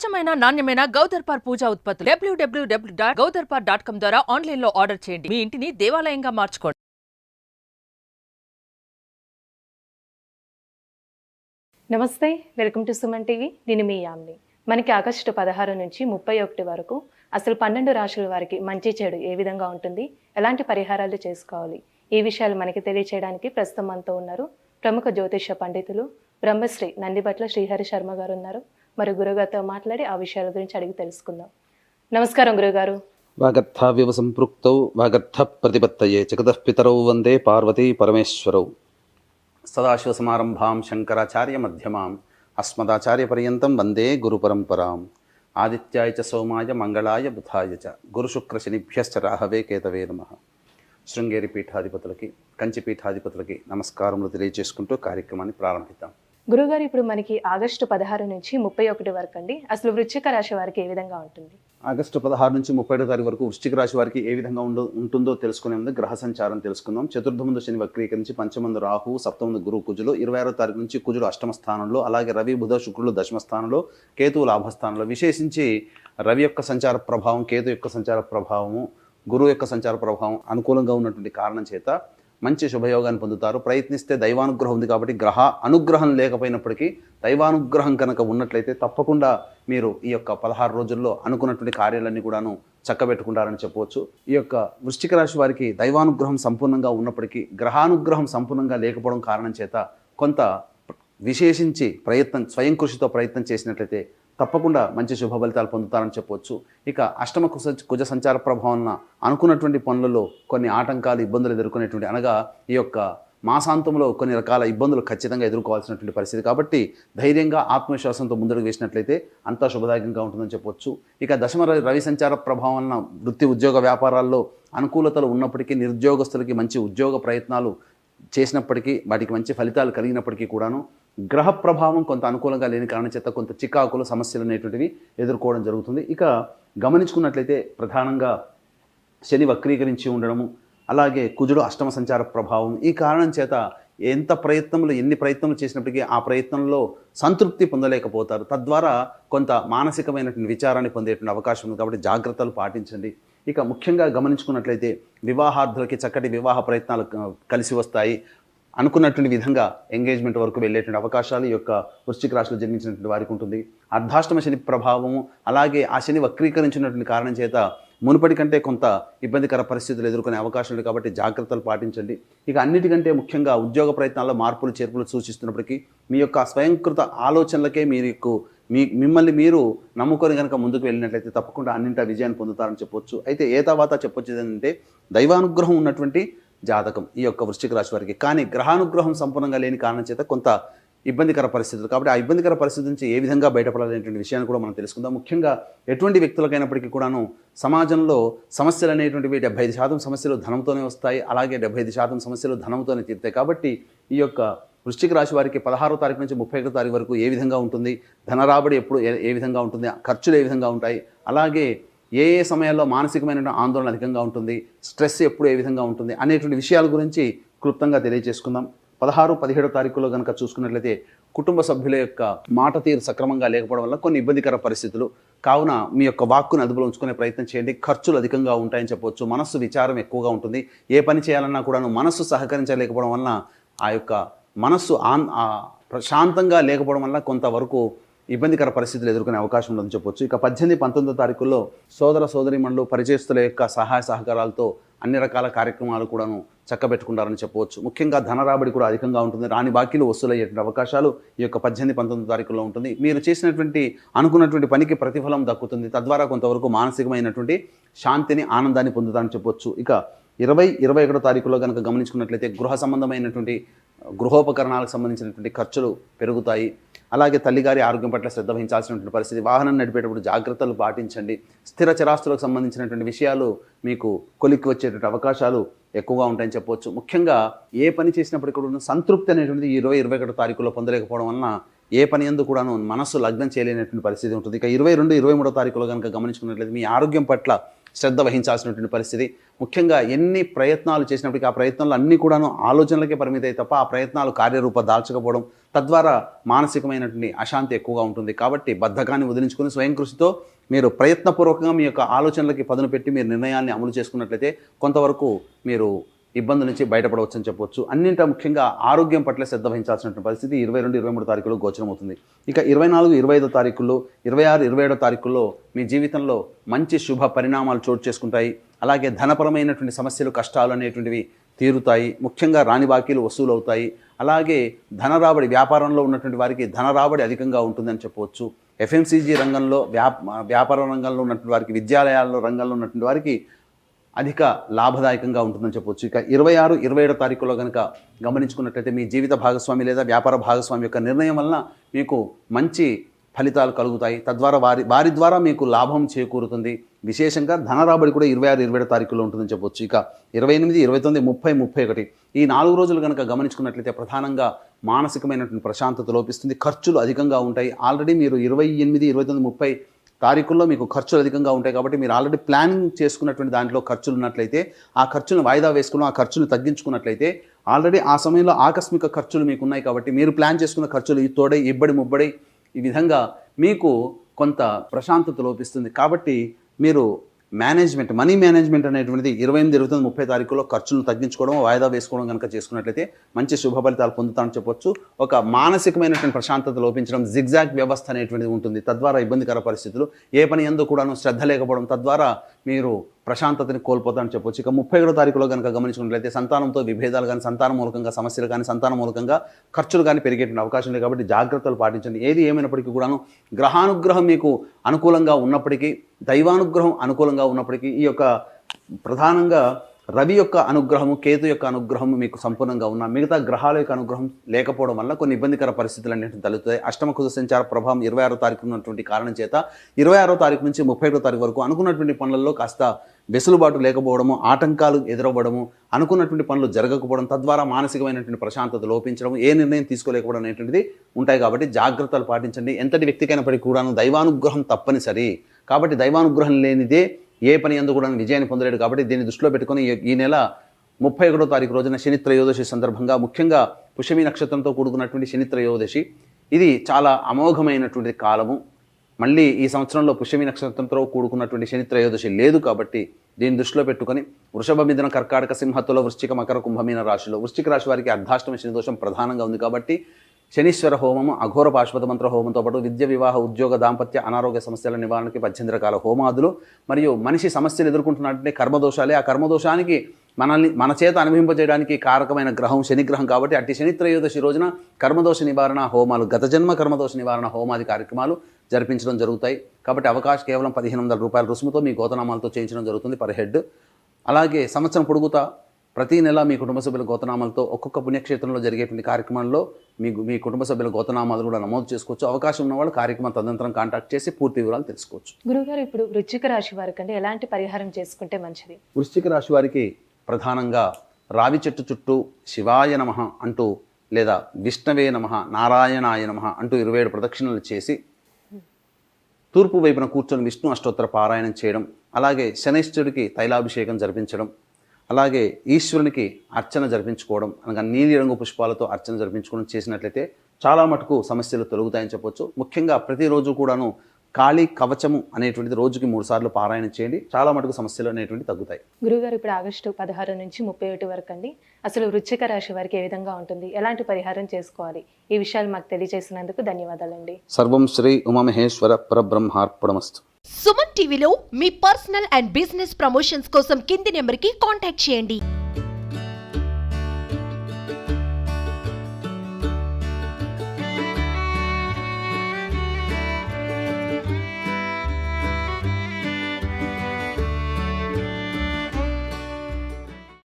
స్వచ్ఛమైన నాణ్యమైన గౌదర్పార్ పూజా ఉత్పత్తులు www.gaudarpar.com ద్వారా ఆన్లైన్ లో ఆర్డర్ చేయండి. మీ ఇంటిని దేవాలయంగా మార్చుకోండి. నమస్తే, వెల్కమ్ టు సుమన్ టీవీ. నేను మీ యామ్ని. మనకి ఆగస్టు 16 నుంచి 31 వరకు అసలు 12 రాశుల వారికి మంచి చెడు ఏ విధంగా ఉంటుంది, ఎలాంటి పరిహారాలు చేసుకోవాలి, ఈ విషయాలు మనకి తెలియచేయడానికి ప్రస్తుతం మనతో ఉన్నారు ప్రముఖ జ్యోతిష పండితులు బ్రహ్మశ్రీ నందిబట్ల శ్రీహరి శర్మ గారు ఉన్నారు. మరి గురుగారితో మాట్లాడి ఆ విషయాల గురించి అడిగి తెలుసుకుందాం. నమస్కారం గురుగారు. వాగర్థావ్యవ సంపృక్తౌ వాగర్థ ప్రతిపత్తయే జగతః పితరౌ వందే పార్వతీ పరమేశ్వరౌ. సదాశివసమారంభాం శంకరాచార్య మధ్యమాం అస్మదాచార్య పర్యంతం వందే గురు పరంపరాం. ఆదిత్యాయ చ సోమాయ మంగళాయ బుధాయ చ గురుశుక్ర శనిభ్యశ్చ రాహవే కేతవే నమః. శృంగేరి పీఠాధిపతులకి, కంచి పీఠాధిపతులకి నమస్కారములు తెలియజేసుకుంటూ కార్యక్రమాన్ని ప్రారంభిద్దాం. గురుగారు, ఇప్పుడు మనకి ఆగస్టు 16 నుంచి 31 వరకు అండి, అసలు వృశ్చిక రాశి వారికి ఏ విధంగా ఉంటుంది? ఆగస్టు 16 నుంచి 31 తారీఖు వరకు వృశ్చిక రాశి వారికి ఏ విధంగా ఉంటుందో తెలుసుకునే ముందు గ్రహ సంచారం తెలుసుకుందాం. చతుర్థమందు శని వక్రీకరించి, పంచమందు రాహు, సప్తమందు గురు కుజులు, 26వ తారీఖు నుంచి కుజుడు అష్టమ స్థానంలో, అలాగే రవి బుధ శుక్రులు దశమ స్థానంలో, కేతువు లాభస్థానంలో. విశేషించి రవి యొక్క సంచార ప్రభావం, కేతు యొక్క సంచార ప్రభావము, గురువు యొక్క సంచార ప్రభావం అనుకూలంగా ఉన్నటువంటి కారణం చేత మంచి శుభయోగాన్ని పొందుతారు. ప్రయత్నిస్తే దైవానుగ్రహం ఉంది కాబట్టి, గ్రహ అనుగ్రహం లేకపోయినప్పటికీ దైవానుగ్రహం కనుక ఉన్నట్లయితే తప్పకుండా మీరు ఈ యొక్క 16 రోజుల్లో అనుకున్నటువంటి కార్యాలన్నీ కూడాను చక్కబెట్టుకుంటారని చెప్పవచ్చు. ఈ యొక్క వృశ్చిక రాశి వారికి దైవానుగ్రహం సంపూర్ణంగా ఉన్నప్పటికీ గ్రహానుగ్రహం సంపూర్ణంగా లేకపోవడం కారణం చేత కొంత విశేషించి స్వయం కృషితో ప్రయత్నం చేసినట్లయితే తప్పకుండా మంచి శుభ ఫలితాలు పొందుతారని చెప్పవచ్చు. ఇక అష్టమ కుజ సంచార ప్రభావం అనుకున్నటువంటి పనులలో కొన్ని ఆటంకాలు, ఇబ్బందులు ఎదుర్కొనేటువంటి, అనగా ఈ యొక్క మాసాంతంలో కొన్ని రకాల ఇబ్బందులు ఖచ్చితంగా ఎదుర్కోవాల్సినటువంటి పరిస్థితి. కాబట్టి ధైర్యంగా ఆత్మవిశ్వాసంతో ముందుకు వేసినట్లయితే అంతా శుభదాయకంగా ఉంటుందని చెప్పవచ్చు. ఇక దశమ రవి సంచార ప్రభావం వలన వృత్తి ఉద్యోగ వ్యాపారాల్లో అనుకూలతలు ఉన్నప్పటికీ, నిరుద్యోగస్తులకి మంచి ఉద్యోగ ప్రయత్నాలు చేసినప్పటికీ, వాటికి మంచి ఫలితాలు కలిగినప్పటికీ కూడాను గ్రహ ప్రభావం కొంత అనుకూలంగా లేని కారణం చేత కొంత చికాకులు, సమస్యలు అనేటువంటివి ఎదుర్కోవడం జరుగుతుంది. ఇక గమనించుకున్నట్లయితే ప్రధానంగా శని వక్రీకరించి ఉండడము, అలాగే కుజుడు అష్టమ సంచార ప్రభావం, ఈ కారణం చేత ఎన్ని ప్రయత్నములు చేసినప్పటికీ ఆ ప్రయత్నంలో సంతృప్తి పొందలేకపోతారు. తద్వారా కొంత మానసికమైనటువంటి విచారాన్ని పొందేటువంటి అవకాశం ఉంది. కాబట్టి జాగ్రత్తలు పాటించండి. ఇక ముఖ్యంగా గమనించుకున్నట్లయితే వివాహార్థులకి చక్కటి వివాహ ప్రయత్నాలు కలిసి వస్తాయి. అనుకున్నటువంటి విధంగా ఎంగేజ్మెంట్ వరకు వెళ్ళేటువంటి అవకాశాలు ఈ యొక్క వృశ్చిక రాశిలో జన్మించినటువంటి వారికి ఉంటుంది. అర్ధాష్టమ శని ప్రభావము, అలాగే ఆ శని వక్రీకరించినటువంటి కారణం చేత మునుపటి కంటే కొంత ఇబ్బందికర పరిస్థితులు ఎదుర్కొనే అవకాశం ఉంది. కాబట్టి జాగ్రత్తలు పాటించండి. ఇక అన్నిటికంటే ముఖ్యంగా ఉద్యోగ ప్రయత్నాల్లో మార్పులు చేర్పులు సూచిస్తున్నప్పటికీ మీ యొక్క స్వయంకృత ఆలోచనలకే మిమ్మల్ని మీరు నమ్ముకొని కనుక ముందుకు వెళ్ళినట్లయితే తప్పకుండా అన్నింటా విజయాన్ని పొందుతారని చెప్పొచ్చు. అయితే తర్వాత చెప్పొచ్చు ఏంటంటే దైవానుగ్రహం ఉన్నటువంటి జాతకం ఈ యొక్క వృశ్చిక రాశి వారికి. కానీ గ్రహానుగ్రహం సంపూర్ణంగా లేని కారణం చేత కొంత ఇబ్బందికర పరిస్థితులు. కాబట్టి ఆ ఇబ్బందికర పరిస్థితి నుంచి ఏ విధంగా బయటపడాలనేటువంటి విషయాన్ని కూడా మనం తెలుసుకుందాం. ముఖ్యంగా ఎటువంటి వ్యక్తులకైనప్పటికీ కూడాను సమాజంలో సమస్యలు అనేటువంటివి 75% సమస్యలు ధనంతోనే వస్తాయి, అలాగే 75% సమస్యలు ధనంతోనే తీరుతాయి. కాబట్టి ఈ యొక్క వృశ్చిక రాశి వారికి 16వ తారీఖు నుంచి 31వ తారీఖు వరకు ఏ విధంగా ఉంటుంది, ధనరాబడి ఎప్పుడు ఏ విధంగా ఉంటుంది, ఖర్చులు ఏ విధంగా ఉంటాయి, అలాగే ఏ సమయాల్లో మానసికమైన ఆందోళన అధికంగా ఉంటుంది, స్ట్రెస్ ఎప్పుడు ఏ విధంగా ఉంటుంది అనేటువంటి విషయాల గురించి క్లుప్తంగా తెలియజేసుకుందాం. 16, 17వ తారీఖులో కనుక చూసుకున్నట్లయితే కుటుంబ సభ్యుల యొక్క మాట తీరు సక్రమంగా లేకపోవడం వల్ల కొన్ని ఇబ్బందికర పరిస్థితులు. కావున మీ యొక్క వాక్కును అదుపులో ఉంచుకునే ప్రయత్నం చేయండి. ఖర్చులు అధికంగా ఉంటాయని చెప్పవచ్చు. మనస్సు విచారం ఎక్కువగా ఉంటుంది. ఏ పని చేయాలన్నా కూడాను మనస్సు సహకరించలేకపోవడం వలన ఆ యొక్క మనస్సు ప్రశాంతంగా లేకపోవడం వల్ల కొంతవరకు ఇబ్బందికర పరిస్థితులు ఎదుర్కొనే అవకాశం ఉందని చెప్పొచ్చు. ఇక 18, 19వ తారీఖుల్లో సోదర సోదరీమణులు, పరిచయస్తుల యొక్క సహాయ సహకారాలతో అన్ని రకాల కార్యక్రమాలు కూడాను చక్కబెట్టుకుంటారని చెప్పవచ్చు. ముఖ్యంగా ధనరాబడి కూడా అధికంగా ఉంటుంది. రాని బాకీలు వసూలయ్యేటువంటి అవకాశాలు ఈ యొక్క 18, 19వ తారీఖుల్లో ఉంటుంది. మీరు చేసినటువంటి అనుకున్నటువంటి పనికి ప్రతిఫలం దక్కుతుంది. తద్వారా కొంతవరకు మానసికమైనటువంటి శాంతిని, ఆనందాన్ని పొందుతారని చెప్పొచ్చు. ఇక 20, 21వ తారీఖులో కనుక గమనించుకున్నట్లయితే గృహ సంబంధమైనటువంటి గృహోపకరణాలకు సంబంధించినటువంటి ఖర్చులు పెరుగుతాయి. అలాగే తల్లిగారి ఆరోగ్యం పట్ల శ్రద్ధ వహించాల్సినటువంటి పరిస్థితి. వాహనం నడిపేటప్పుడు జాగ్రత్తలు పాటించండి. స్థిర చరాస్తులకు సంబంధించినటువంటి విషయాలు మీకు కొలిక్కి వచ్చేటువంటి అవకాశాలు ఎక్కువగా ఉంటాయని చెప్పవచ్చు. ముఖ్యంగా ఏ పని చేసినప్పటికీ కూడా సంతృప్తి అనేటువంటిది 20, 21వ తారీఖులో పొందలేకపోవడం వలన ఏ పని యందు కూడాను మనస్సు లగ్నం చేయలేనటువంటి పరిస్థితి ఉంటుంది. ఇక 22, 23వ తారీఖులో కనుక గమనించుకున్నట్లయితే మీ ఆరోగ్యం పట్ల శ్రద్ధ వహించాల్సినటువంటి పరిస్థితి. ముఖ్యంగా ఎన్ని ప్రయత్నాలు చేసినప్పటికీ ఆ ప్రయత్నాలు అన్నీ కూడాను ఆలోచనలకే పరిమితాయి తప్ప ఆ ప్రయత్నాలు కార్యరూప దాల్చకపోవడం, తద్వారా మానసికమైనటువంటి అశాంతి ఎక్కువగా ఉంటుంది. కాబట్టి బద్ధకాన్ని వదిలించుకొని స్వయం కృషితో మీరు ప్రయత్నపూర్వకంగా మీ యొక్క ఆలోచనలకి పదును పెట్టి మీరు నిర్ణయాన్ని అమలు చేసుకున్నట్లయితే కొంతవరకు మీరు ఇబ్బందుల నుంచి బయటపడవచ్చు అని చెప్పవచ్చు. అన్నింటా ముఖ్యంగా ఆరోగ్యం పట్ల శ్రద్ధ వహించాల్సిన పరిస్థితి 22-23 తారీఖులో గోచరమవుతుంది. ఇక 24-25 తారీఖుల్లో 26-27 తారీఖుల్లో మీ జీవితంలో మంచి శుభ పరిణామాలు చోటు చేసుకుంటాయి. అలాగే ధనపరమైనటువంటి సమస్యలు, కష్టాలు అనేటువంటివి తీరుతాయి. ముఖ్యంగా రాని బాకీలు వసూలు అవుతాయి. అలాగే ధనరాబడి, వ్యాపారంలో ఉన్నటువంటి వారికి ధనరాబడి అధికంగా ఉంటుందని చెప్పవచ్చు. ఎఫ్ఎంసీజీ రంగంలో, వ్యాపార రంగంలో ఉన్నటువంటి వారికి, విద్యాలయాల్లో రంగంలో ఉన్నటువంటి వారికి అధిక లాభదాయకంగా ఉంటుందని చెప్పవచ్చు. ఇక 26-27 తారీఖులో కనుక గమనించుకున్నట్లయితే మీ జీవిత భాగస్వామి లేదా వ్యాపార భాగస్వామి యొక్క నిర్ణయం వలన మీకు మంచి ఫలితాలు కలుగుతాయి. తద్వారా వారి ద్వారా మీకు లాభం చేకూరుతుంది. విశేషంగా ధనరాబడి కూడా 26-27 తారీఖులో ఉంటుందని చెప్పవచ్చు. ఇక 28, 29, 30, 31 ఈ 4 రోజులు కనుక గమనించుకున్నట్లయితే ప్రధానంగా మానసికమైనటువంటి ప్రశాంతత లోపిస్తుంది. ఖర్చులు అధికంగా ఉంటాయి. ఆల్రెడీ మీరు 28, 29, 30 తారీఖుల్లో మీకు ఖర్చులు అధికంగా ఉంటాయి. కాబట్టి మీరు ఆల్రెడీ ప్లానింగ్ చేసుకున్నటువంటి దాంట్లో ఖర్చులు ఉన్నట్లయితే ఆ ఖర్చును వాయిదా వేసుకుని ఆ ఖర్చును తగ్గించుకున్నట్లయితే ఆల్రెడీ ఆ సమయంలో ఆకస్మిక ఖర్చులు మీకు ఉన్నాయి. కాబట్టి మీరు ప్లాన్ చేసుకున్న ఖర్చులు తోడై ఇబ్బడి ముబ్బడి ఈ విధంగా మీకు కొంత ప్రశాంతత లోపిస్తుంది. కాబట్టి మీరు మనీ మేనేజ్మెంట్ అనేటువంటిది 28, 29, 30 తారీఖుల్లో ఖర్చులను తగ్గించుకోవడం, వాయిదా వేసుకోవడం కనుక చేసుకున్నట్లయితే మంచి శుభ ఫలితాలు పొందుతామని చెప్పొచ్చు. ఒక మానసికమైనటువంటి ప్రశాంతత లోపించడం, జిగ్జాగ్ వ్యవస్థ అనేటువంటిది ఉంటుంది. తద్వారా ఇబ్బందికర పరిస్థితులు, ఏ పని యందు కూడాను శ్రద్ధ లేకపోవడం, తద్వారా మీరు ప్రశాంతతని కోల్పోతామని చెప్పొచ్చు. ఇక 31 తారీఖులో కనుక గమనించుకున్నట్లయితే సంతానంతో విభేదాలు కానీ, సంతాన మూలకంగా సమస్యలు కానీ, సంతాన మూలకంగా ఖర్చులు కానీ పెరిగేటువంటి అవకాశం లేదు. కాబట్టి జాగ్రత్తలు పాటించండి. ఏది ఏమైనప్పటికీ కూడాను గ్రహానుగ్రహం మీకు అనుకూలంగా ఉన్నప్పటికీ, దైవానుగ్రహం అనుకూలంగా ఉన్నప్పటికీ, ఈ యొక్క ప్రధానంగా రవి యొక్క అనుగ్రహము, కేతు యొక్క అనుగ్రహము మీకు సంపూర్ణంగా ఉన్న మిగతా గ్రహాల యొక్క అనుగ్రహం లేకపోవడం వల్ల కొన్ని ఇబ్బందికర పరిస్థితులు అనేవి తలెత్తుతాయి. అష్టమ కుజ సంచార ప్రభావం 26వ తారీఖు ఉన్నటువంటి కారణం చేత 26వ తారీఖు నుంచి 31వ తారీఖు వరకు అనుకున్నటువంటి పనులలో కాస్త వెసులుబాటు లేకపోవడము, ఆటంకాలు ఎదురవ్వడము, అనుకున్నటువంటి పనులు జరగకపోవడం, తద్వారా మానసికమైనటువంటి ప్రశాంతత లోపించడం, ఏ నిర్ణయం తీసుకోలేకపోవడం అనేటువంటిది ఉంటాయి. కాబట్టి జాగ్రత్తలు పాటించండి. ఎంతటి వ్యక్తికైనప్పటికీ కూడాను దైవానుగ్రహం తప్పనిసరి. కాబట్టి దైవానుగ్రహం లేనిదే ఏ పని యందు కూడా విజయాన్ని పొందలేడు. కాబట్టి దీన్ని దృష్టిలో పెట్టుకొని ఈ నెల 31వ తారీఖు రోజున శని త్రయోదశి సందర్భంగా, ముఖ్యంగా పుష్యమి నక్షత్రంతో కూడుకున్నటువంటి శని త్రయోదశి, ఇది చాలా అమోఘమైనటువంటి కాలము. మళ్ళీ ఈ సంవత్సరంలో పుష్యమి నక్షత్రంతో కూడుకున్నటువంటి శని త్రయోదశి లేదు. కాబట్టి దీన్ని దృష్టిలో పెట్టుకొని వృషభ, మిథున, కర్కాటక, సింహతుల, వృశ్చిక, మకర, కుంభమీన రాశిలో, వృశ్చిక రాశి వారికి అర్ధాష్టమ శని దోషం ప్రధానంగా ఉంది. కాబట్టి శనీశ్వర హోమము, అఘోర పాశుపత మంత్ర హోమంతో పాటు విద్య, వివాహ, ఉద్యోగ, దాంపత్య, అనారోగ్య సమస్యల నివారణకి 18 రకాల హోమాదులు, మరియు మనిషి సమస్యలు ఎదుర్కొంటున్నటువంటి కర్మదోషాలే, ఆ కర్మదోషానికి మన చేత అనుభవింపజేయడానికి కారకమైన గ్రహం శని గ్రహం. కాబట్టి అట్టి శని త్రయోదశి రోజున కర్మదోష నివారణ హోమాలు, గత జన్మ కర్మదోష నివారణ హోమాది కార్యక్రమాలు జరిపించడం జరుగుతాయి. కాబట్టి అవకాశం కేవలం 1500 రూపాయల రుసుముతో మీ గోతనామాలతో చేయించడం జరుగుతుంది పర్ హెడ్. అలాగే సంవత్సరం ప్రతి నెల మీ కుటుంబ సభ్యుల గోతనామాలతో ఒక్కొక్క పుణ్యక్షేత్రంలో జరిగేటువంటి కార్యక్రమంలో మీ కుటుంబ సభ్యుల గోతనామాలు కూడా నమోదు చేసుకోవచ్చు. అవకాశం ఉన్న వాళ్ళు కార్యక్రమం తదనంతరం కాంటాక్ట్ చేసి పూర్తి వివరాలు తెలుసుకోవచ్చు. గురుగారు, ఇప్పుడు వృశ్చిక రాశి వారికి అంటే ఎలాంటి పరిహారం చేసుకుంటే మంచిది? వృశ్చిక రాశి వారికి ప్రధానంగా రావి చెట్టు చుట్టూ శివాయ నమః అంటూ, లేదా విష్ణవే నమః, నారాయణాయ నమః అంటూ 27 ప్రదక్షిణలు చేసి తూర్పు వైపున కూర్చొని విష్ణు అష్టోత్తర పారాయణం చేయడం, అలాగే శనైశ్వరుడికి తైలాభిషేకం జరిపించడం, అలాగే ఈశ్వరునికి అర్చన జరిపించుకోవడం, అనగా నీలి రంగు పుష్పాలతో అర్చన జరిపించుకోవడం చేసినట్లయితే చాలా మటుకు సమస్యలు తొలగుతాయని చెప్పొచ్చు. ముఖ్యంగా ప్రతిరోజు కూడాను కాళీ కవచము అనేటువంటిది రోజుకి 3 సార్లు పారాయణం చేయండి. చాలా మటుకు సమస్యలు అనేటువంటివి తగ్గుతాయి. గురుగారు, ఇప్పుడు ఆగస్టు 16 నుంచి 31 వరకు అండి, అసలు వృశ్చిక రాశి వారికి ఏ విధంగా ఉంటుంది, ఎలాంటి పరిహారం చేసుకోవాలి, ఈ విషయాలు మాకు తెలియజేసినందుకు ధన్యవాదాలండి. సర్వం శ్రీ ఉమామహేశ్వర పరబ్రహ్మార్పణమస్తు. సుమన్ టీవీలో మీ పర్సనల్ అండ్ బిజినెస్ ప్రమోషన్స్ కోసం కింది నెంబర్కి కాంటాక్ట్ చేయండి.